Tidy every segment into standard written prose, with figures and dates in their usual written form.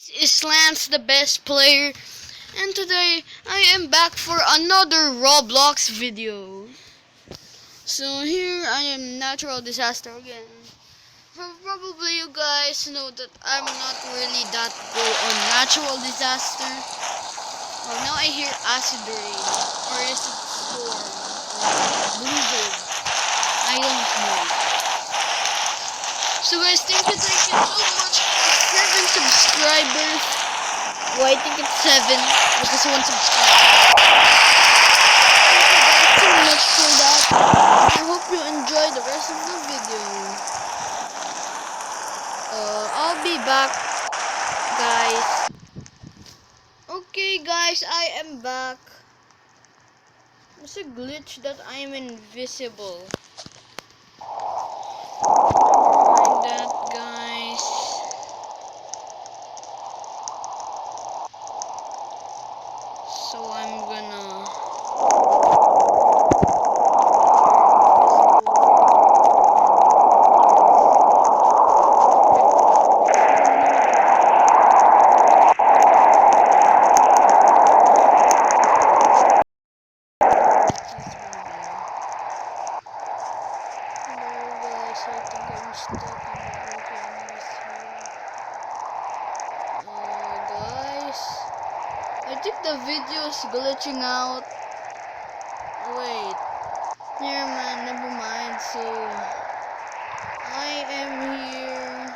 Is Lance the best player, and today I am back for another Roblox video. So here I am, natural disaster again. So probably you guys know that I'm not really that good on natural disaster. Oh, now I hear acid rain, or is it storm, or blizzard? I don't know. So guys, thank you so much for 7 subscribers. Oh, I think it's 7 because 1 subscriber. Thank you guys so much for that. I hope you enjoy the rest of the video. I'll be back, guys. Okay, guys, I am back. It's a glitch that I'm invisible. Never mind that, guys. So I'm gonna I think the video is glitching out. Wait. Never mind. So I am here.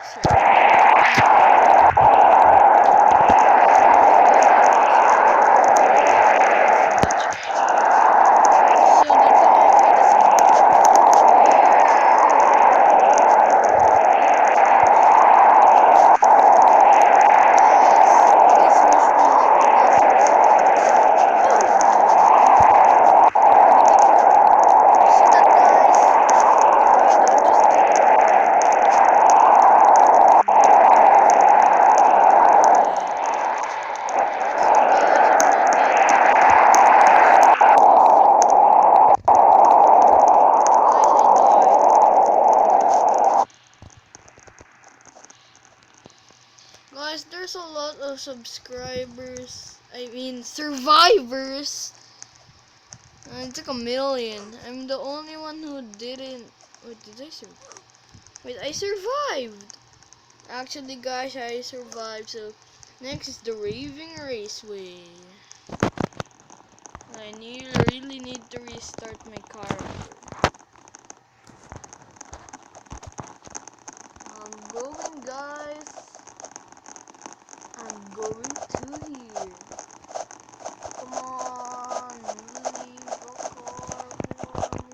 Guys, there's a lot of subscribers. I mean, survivors. It's like 1,000,000. I'm the only one who didn't. Wait, did I survive? Wait, I survived. Actually, guys, I survived. So, next is the Raving Raceway. I really need to restart my character. I'm going, guys. I'm going to here. Come on, leave a car for me.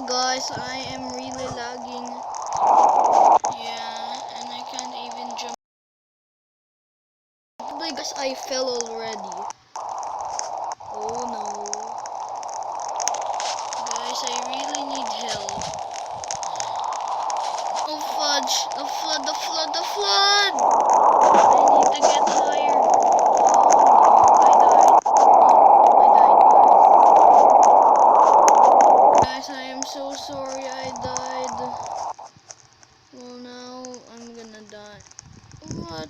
Guys, I am really lagging. Yeah, and I can't even jump. Probably because I fell already. Oh no. Guys, I really need help. Oh fudge! The flood, the flood, the flood! I need to get higher. Oh no, I died. Guys, I am so sorry I died. Well, now I'm gonna die. What?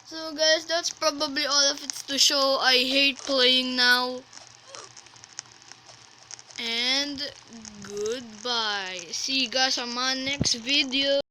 So guys, that's probably all of it to show. I hate playing now. And goodbye. See you guys on my next video.